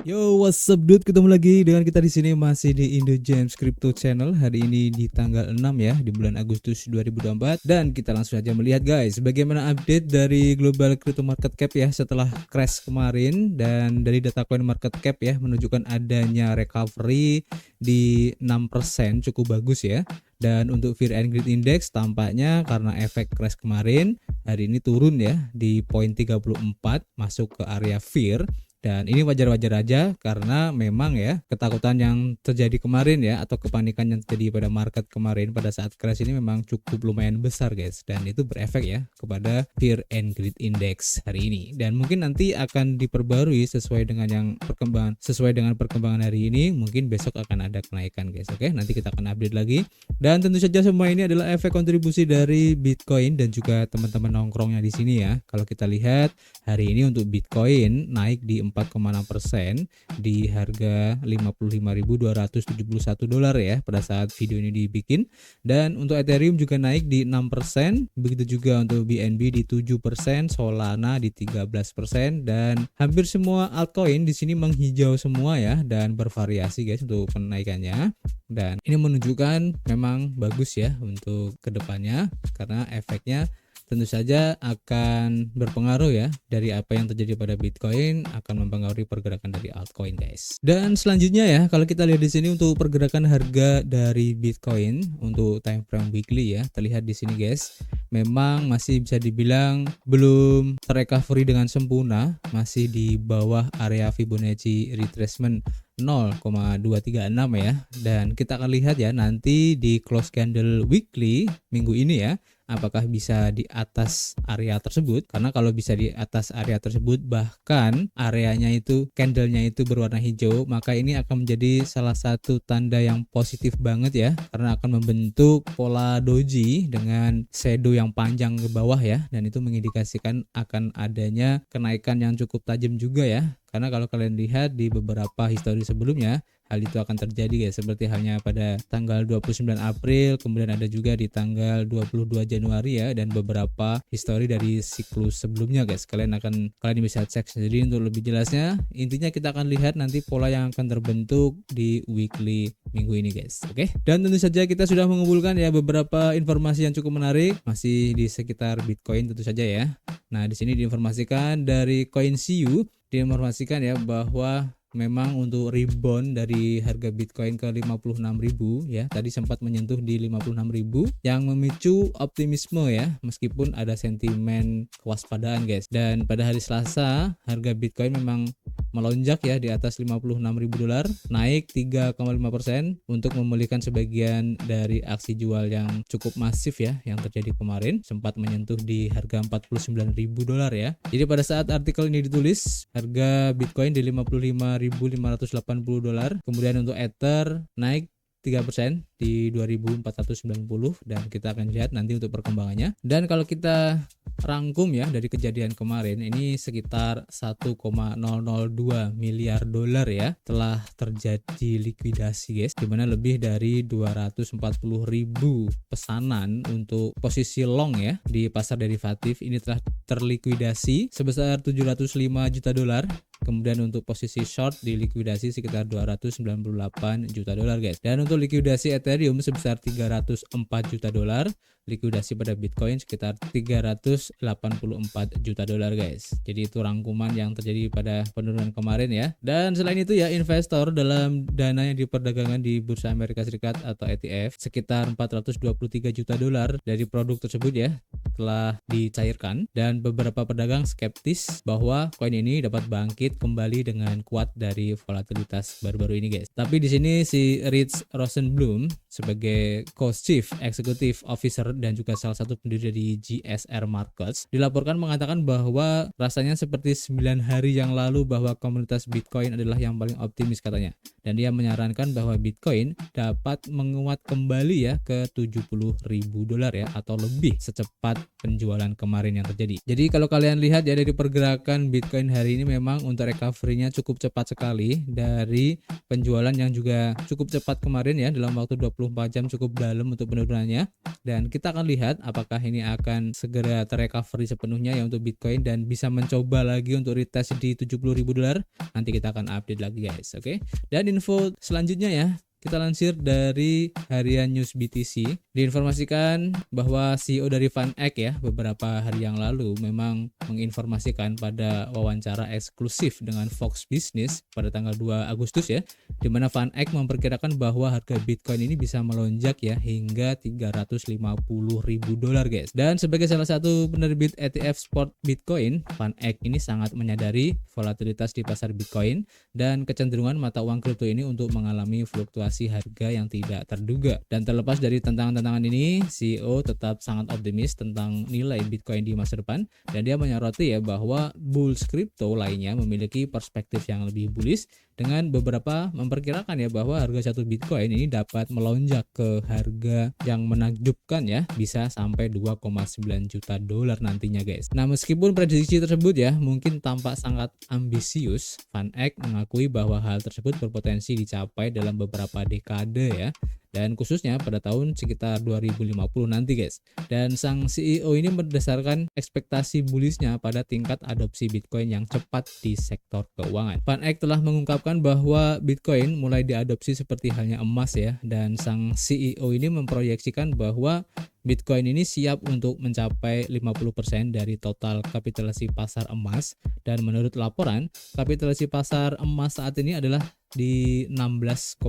Yo, what's up dude? Ketemu lagi dengan kita di sini masih di Indo James Crypto Channel. Hari ini di tanggal 6 ya, di bulan Agustus 2024 dan kita langsung aja melihat guys, bagaimana update dari global crypto market cap ya setelah crash kemarin. Dan dari data coin market cap ya menunjukkan adanya recovery di 6%, cukup bagus ya. Dan untuk Fear and Greed Index tampaknya karena efek crash kemarin hari ini turun ya di poin 34, masuk ke area fear. Dan ini wajar-wajar aja karena memang ya ketakutan yang terjadi kemarin ya, atau kepanikan yang terjadi pada market kemarin pada saat crash ini memang cukup lumayan besar guys, dan itu berefek ya kepada Fear and Greed Index hari ini. Dan mungkin nanti akan diperbarui sesuai dengan perkembangan hari ini. Mungkin besok akan ada kenaikan guys. Oke, nanti kita akan update lagi. Dan tentu saja semua ini adalah efek kontribusi dari Bitcoin dan juga teman-teman nongkrongnya di sini ya. Kalau kita lihat hari ini untuk Bitcoin naik di 4,6% di harga 55.271 dolar ya pada saat video ini dibikin. Dan untuk Ethereum juga naik di 6%, begitu juga untuk BNB di 7%, Solana di 13%, dan hampir semua altcoin di sini menghijau semua ya dan bervariasi guys untuk kenaikannya. Dan ini menunjukkan memang bagus ya untuk kedepannya karena efeknya tentu saja akan berpengaruh ya, dari apa yang terjadi pada Bitcoin akan mempengaruhi pergerakan dari altcoin guys. Dan selanjutnya ya, kalau kita lihat di sini untuk pergerakan harga dari Bitcoin untuk time frame weekly ya, terlihat di sini guys, memang masih bisa dibilang belum terrecovery dengan sempurna, masih di bawah area Fibonacci retracement 0,236 ya. Dan kita akan lihat ya nanti di close candle weekly minggu ini ya, apakah bisa di atas area tersebut. Karena kalau bisa di atas area tersebut, bahkan areanya itu candlenya itu berwarna hijau, maka ini akan menjadi salah satu tanda yang positif banget ya, karena akan membentuk pola doji dengan shadow yang panjang ke bawah ya, dan itu mengindikasikan akan adanya kenaikan yang cukup tajam juga ya. Karena kalau kalian lihat di beberapa histori sebelumnya, hal itu akan terjadi guys, seperti halnya pada tanggal 29 April, kemudian ada juga di tanggal 22 Januari ya, dan beberapa histori dari siklus sebelumnya guys. Kalian bisa cek sendiri untuk lebih jelasnya. Intinya kita akan lihat nanti pola yang akan terbentuk di weekly minggu ini guys. Oke. Dan tentu saja kita sudah mengumpulkan ya beberapa informasi yang cukup menarik masih di sekitar Bitcoin tentu saja ya. Nah, di sini diinformasikan dari CoinCU, diinformasikan ya bahwa memang untuk rebound dari harga Bitcoin ke 56.000 ya, tadi sempat menyentuh di 56.000 yang memicu optimisme ya, meskipun ada sentimen kewaspadaan guys. Dan pada hari Selasa harga Bitcoin memang melonjak ya di atas 56.000 dolar, naik 3,5% untuk memulihkan sebagian dari aksi jual yang cukup masif ya yang terjadi kemarin, sempat menyentuh di harga 49.000 dolar ya. Jadi pada saat artikel ini ditulis, harga Bitcoin di 55.580 dolar. Kemudian untuk Ether naik 3% di 2.490, dan kita akan lihat nanti untuk perkembangannya. Dan kalau kita rangkum ya dari kejadian kemarin, ini sekitar 1,002 miliar dolar ya telah terjadi likuidasi guys, dimana lebih dari 240.000 pesanan untuk posisi long ya di pasar derivatif ini telah terlikuidasi sebesar 705 juta dolar. Kemudian untuk posisi short dilikuidasi sekitar 298 juta dolar guys. Dan untuk likuidasi Ethereum sebesar 304 juta dolar, likuidasi pada Bitcoin sekitar 384 juta dolar guys. Jadi itu rangkuman yang terjadi pada penurunan kemarin ya. Dan selain itu ya, investor dalam dana yang diperdagangkan di Bursa Amerika Serikat atau ETF sekitar 423 juta dolar dari produk tersebut ya telah dicairkan, dan beberapa pedagang skeptis bahwa koin ini dapat bangkit kembali dengan kuat dari volatilitas baru-baru ini guys. Tapi di sini si Rich Rosenblum sebagai Co-Chief Executive Officer dan juga salah satu pendiri dari GSR Markets dilaporkan mengatakan bahwa rasanya seperti 9 hari yang lalu bahwa komunitas Bitcoin adalah yang paling optimis katanya. dan dia menyarankan bahwa Bitcoin dapat menguat kembali ya ke $70.000 ya atau lebih secepat penjualan kemarin yang terjadi. Jadi kalau kalian lihat ya dari pergerakan Bitcoin hari ini memang untuk recovery-nya cukup cepat sekali dari penjualan yang juga cukup cepat kemarin ya, dalam waktu 24 jam cukup dalam untuk penurunannya. Dan kita akan lihat apakah ini akan segera terrecovery sepenuhnya ya untuk Bitcoin dan bisa mencoba lagi untuk retest di $70.000. Nanti kita akan update lagi guys, oke? Dan info selanjutnya ya, kita lansir dari harian News BTC, diinformasikan bahwa CEO dari VanEck ya beberapa hari yang lalu memang menginformasikan pada wawancara eksklusif dengan Fox Business pada tanggal 2 Agustus ya, di mana VanEck memperkirakan bahwa harga Bitcoin ini bisa melonjak ya hingga $350.000 guys. Dan sebagai salah satu penerbit ETF spot Bitcoin, VanEck ini sangat menyadari volatilitas di pasar Bitcoin dan kecenderungan mata uang kripto ini untuk mengalami fluktuasi harga yang tidak terduga. Dan terlepas dari tantangan-tantangan ini, CEO tetap sangat optimis tentang nilai Bitcoin di masa depan, dan dia menyoroti ya bahwa bulls kripto lainnya memiliki perspektif yang lebih bullish, dengan beberapa memperkirakan ya bahwa harga satu Bitcoin ini dapat melonjak ke harga yang menakjubkan ya, bisa sampai $2,9 juta nantinya guys. Nah, meskipun prediksi tersebut ya mungkin tampak sangat ambisius, VanEck mengakui bahwa hal tersebut berpotensi dicapai dalam beberapa dekade ya, dan khususnya pada tahun sekitar 2050 nanti guys. Dan sang CEO ini berdasarkan ekspektasi bullishnya pada tingkat adopsi Bitcoin yang cepat di sektor keuangan. VanEck telah mengungkapkan bahwa Bitcoin mulai diadopsi seperti halnya emas ya, dan sang CEO ini memproyeksikan bahwa Bitcoin ini siap untuk mencapai 50% dari total kapitalisasi pasar emas, dan menurut laporan kapitalisasi pasar emas saat ini adalah di $16,6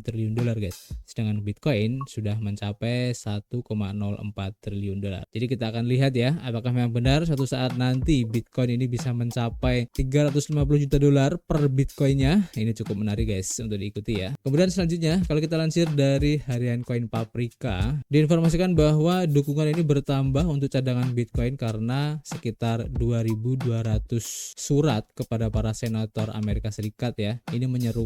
triliun guys, sedangkan Bitcoin sudah mencapai $1,04 triliun. Jadi kita akan lihat ya apakah memang benar suatu saat nanti Bitcoin ini bisa mencapai $350 juta per Bitcoinnya. Ini cukup menarik guys untuk diikuti ya. Kemudian selanjutnya kalau kita lansir dari harian Coin Paprika, diinformasikan bahwa dukungan ini bertambah untuk cadangan Bitcoin karena sekitar 2.200 surat kepada para senator Amerika Serikat ya, ini menyerukan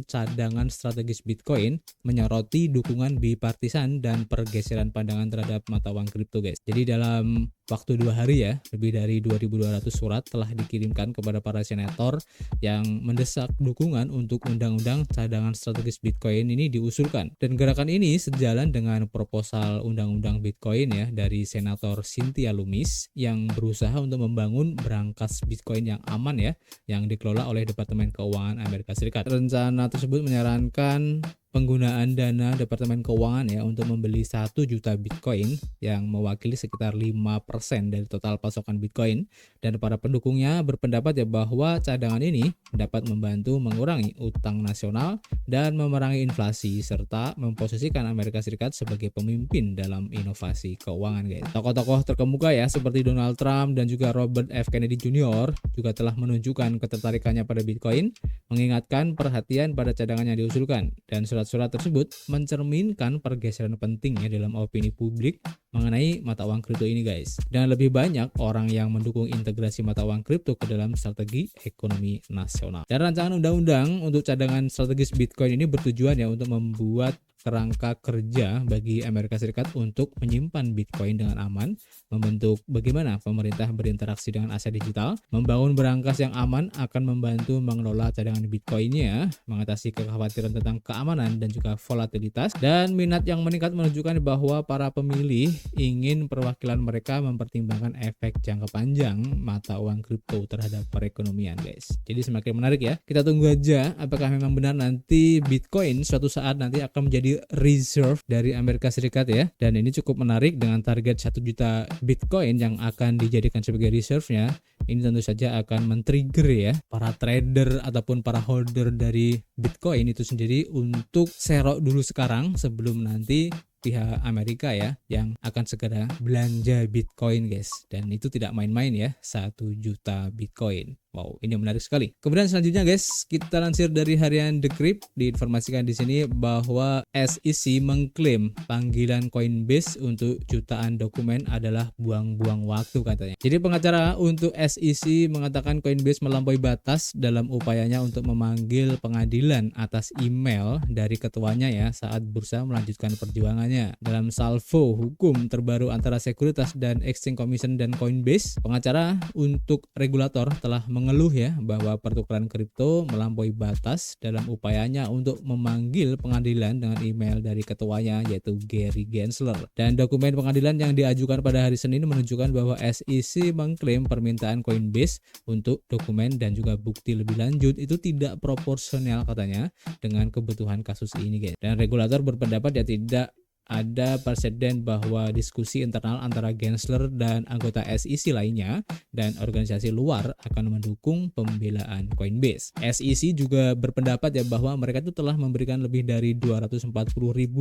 cadangan strategis Bitcoin, menyoroti dukungan bipartisan dan pergeseran pandangan terhadap mata uang kripto guys. Jadi dalam waktu 2 hari ya, lebih dari 2.200 surat telah dikirimkan kepada para senator yang mendesak dukungan untuk undang-undang cadangan strategis Bitcoin ini diusulkan. Dan gerakan ini sejalan dengan proposal undang-undang Bitcoin ya dari senator Cynthia Lummis yang berusaha untuk membangun berangkas Bitcoin yang aman ya, yang dikelola oleh Departemen Keuangan Amerika Serikat. Rencana tersebut menyarankan penggunaan dana Departemen Keuangan ya untuk membeli 1 juta Bitcoin yang mewakili sekitar 5% dari total pasokan Bitcoin, dan para pendukungnya berpendapat ya bahwa cadangan ini dapat membantu mengurangi utang nasional dan memerangi inflasi serta memposisikan Amerika Serikat sebagai pemimpin dalam inovasi keuangan guys. Tokoh-tokoh terkemuka ya seperti Donald Trump dan juga Robert F. Kennedy Jr. juga telah menunjukkan ketertarikannya pada Bitcoin, mengingatkan perhatian pada cadangan yang diusulkan, dan surat-surat tersebut mencerminkan pergeseran penting ya dalam opini publik mengenai mata uang kripto ini guys. Dan lebih banyak orang yang mendukung integrasi mata uang kripto ke dalam strategi ekonomi nasional. Dan rancangan undang-undang untuk cadangan strategis Bitcoin ini bertujuan ya untuk membuat kerangka kerja bagi Amerika Serikat untuk menyimpan Bitcoin dengan aman, membentuk bagaimana pemerintah berinteraksi dengan aset digital, membangun berangkas yang aman akan membantu mengelola cadangan Bitcoinnya, mengatasi kekhawatiran tentang keamanan dan juga volatilitas, dan minat yang meningkat menunjukkan bahwa para pemilih ingin perwakilan mereka mempertimbangkan efek jangka panjang mata uang kripto terhadap perekonomian guys. Jadi semakin menarik ya, kita tunggu aja apakah memang benar nanti Bitcoin suatu saat nanti akan menjadi reserve dari Amerika Serikat ya. Dan ini cukup menarik dengan target 1 juta Bitcoin yang akan dijadikan sebagai reserve-nya. Ini tentu saja akan men-trigger ya para trader ataupun para holder dari Bitcoin itu sendiri untuk serok dulu sekarang sebelum nanti pihak Amerika ya yang akan segera belanja Bitcoin guys. Dan itu tidak main-main ya, 1 juta Bitcoin. Wow, ini menarik sekali. Kemudian selanjutnya guys, kita lansir dari harian The Crypt, diinformasikan di sini bahwa SEC mengklaim panggilan Coinbase untuk jutaan dokumen adalah buang-buang waktu katanya. Jadi pengacara untuk SEC mengatakan Coinbase melampaui batas dalam upayanya untuk memanggil pengadilan atas email dari ketuanya ya saat bursa melanjutkan perjuangannya. Dalam salvo hukum terbaru antara Sekuritas dan Exchange Commission dan Coinbase, pengacara untuk regulator telah mengeluh ya bahwa pertukaran kripto melampaui batas dalam upayanya untuk memanggil pengadilan dengan email dari ketuanya yaitu Gary Gensler. Dan dokumen pengadilan yang diajukan pada hari Senin menunjukkan bahwa SEC mengklaim permintaan Coinbase untuk dokumen dan juga bukti lebih lanjut itu tidak proporsional katanya dengan kebutuhan kasus ini guys. Dan regulator berpendapat ya tidak ada presiden bahwa diskusi internal antara Gensler dan anggota SEC lainnya dan organisasi luar akan mendukung pembelaan Coinbase. SEC juga berpendapat ya bahwa mereka itu telah memberikan lebih dari 240.000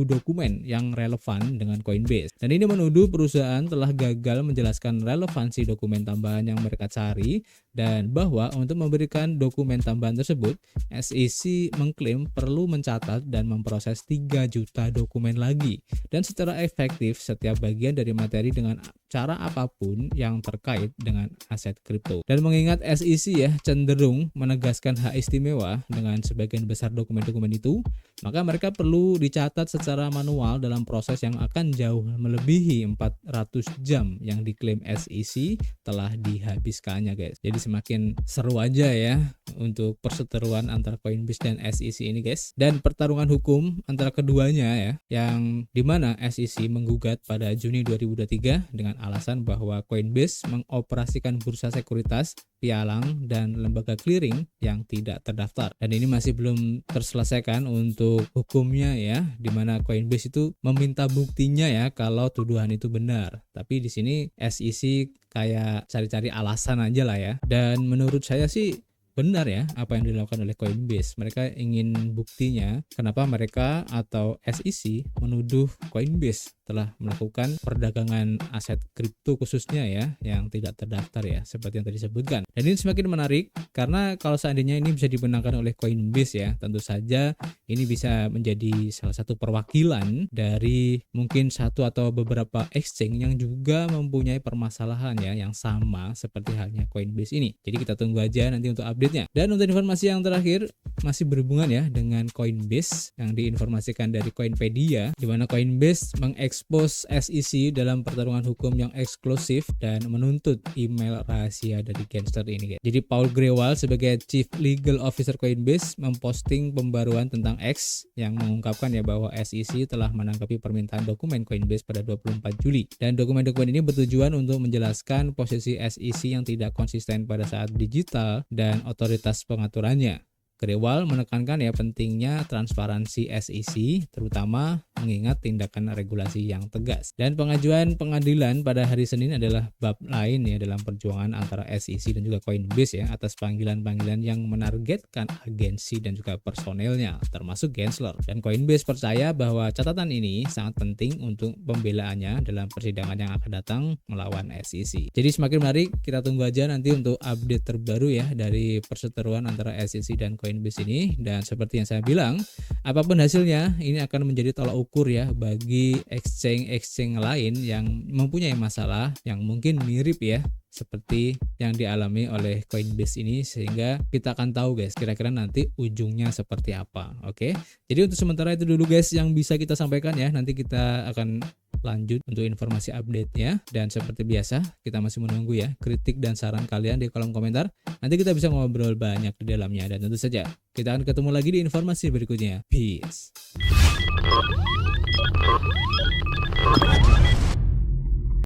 dokumen yang relevan dengan Coinbase. Dan ini menuduh perusahaan telah gagal menjelaskan relevansi dokumen tambahan yang mereka cari dan bahwa untuk memberikan dokumen tambahan tersebut, SEC mengklaim perlu mencatat dan memproses 3 juta dokumen lagi. Dan secara efektif setiap bagian dari materi dengan cara apapun yang terkait dengan aset kripto. Dan mengingat SEC ya cenderung menegaskan hak istimewa dengan sebagian besar dokumen-dokumen itu, maka mereka perlu dicatat secara manual dalam proses yang akan jauh melebihi 400 jam yang diklaim SEC telah dihabiskannya guys. Jadi semakin seru aja ya untuk perseteruan antara Coinbase dan SEC ini guys. Dan pertarungan hukum antara keduanya ya yang dimana SEC menggugat pada Juni 2023 dengan alasan bahwa Coinbase mengoperasikan bursa sekuritas, pialang, dan lembaga clearing yang tidak terdaftar. Dan ini masih belum terselesaikan untuk hukumnya ya, dimana Coinbase itu meminta buktinya ya kalau tuduhan itu benar. Tapi di sini SEC kayak cari-cari alasan aja lah ya. Dan menurut saya sih benar ya apa yang dilakukan oleh Coinbase. Mereka ingin buktinya kenapa mereka atau SEC menuduh Coinbase telah melakukan perdagangan aset kripto khususnya ya yang tidak terdaftar ya seperti yang tadi disebutkan. Dan ini semakin menarik karena kalau seandainya ini bisa dibenarkan oleh Coinbase ya, tentu saja ini bisa menjadi salah satu perwakilan dari mungkin satu atau beberapa exchange yang juga mempunyai permasalahan ya yang sama seperti halnya Coinbase ini. Jadi kita tunggu aja nanti untuk update-nya. Dan untuk informasi yang terakhir masih berhubungan ya dengan Coinbase yang diinformasikan dari Coinpedia, di mana Coinbase mengekspos SEC dalam pertarungan hukum yang eksklusif dan menuntut email rahasia dari Gensler ini. Jadi Paul Grewal sebagai Chief Legal Officer Coinbase memposting pembaruan tentang X yang mengungkapkan ya bahwa SEC telah menanggapi permintaan dokumen Coinbase pada 24 Juli. Dan dokumen-dokumen ini bertujuan untuk menjelaskan posisi SEC yang tidak konsisten pada saat digital dan otoritas pengaturannya. Grewal menekankan ya pentingnya transparansi SEC terutama mengingat tindakan regulasi yang tegas. Dan pengajuan pengadilan pada hari Senin adalah bab lain ya dalam perjuangan antara SEC dan juga Coinbase ya atas panggilan-panggilan yang menargetkan agensi dan juga personelnya termasuk Gensler. Dan Coinbase percaya bahwa catatan ini sangat penting untuk pembelaannya dalam persidangan yang akan datang melawan SEC. Jadi semakin menarik, kita tunggu aja nanti untuk update terbaru ya dari perseteruan antara SEC dan Coinbase ini. Dan seperti yang saya bilang, apapun hasilnya ini akan menjadi tolak ukur ya bagi exchange lain yang mempunyai masalah yang mungkin mirip ya seperti yang dialami oleh Coinbase ini, sehingga kita akan tahu guys kira-kira nanti ujungnya seperti apa. Oke, jadi untuk sementara itu dulu guys yang bisa kita sampaikan ya. Nanti kita akan lanjut untuk informasi update-nya, dan seperti biasa kita masih menunggu ya kritik dan saran kalian di kolom komentar. Nanti kita bisa ngobrol banyak di dalamnya, dan tentu saja kita akan ketemu lagi di informasi berikutnya. Peace.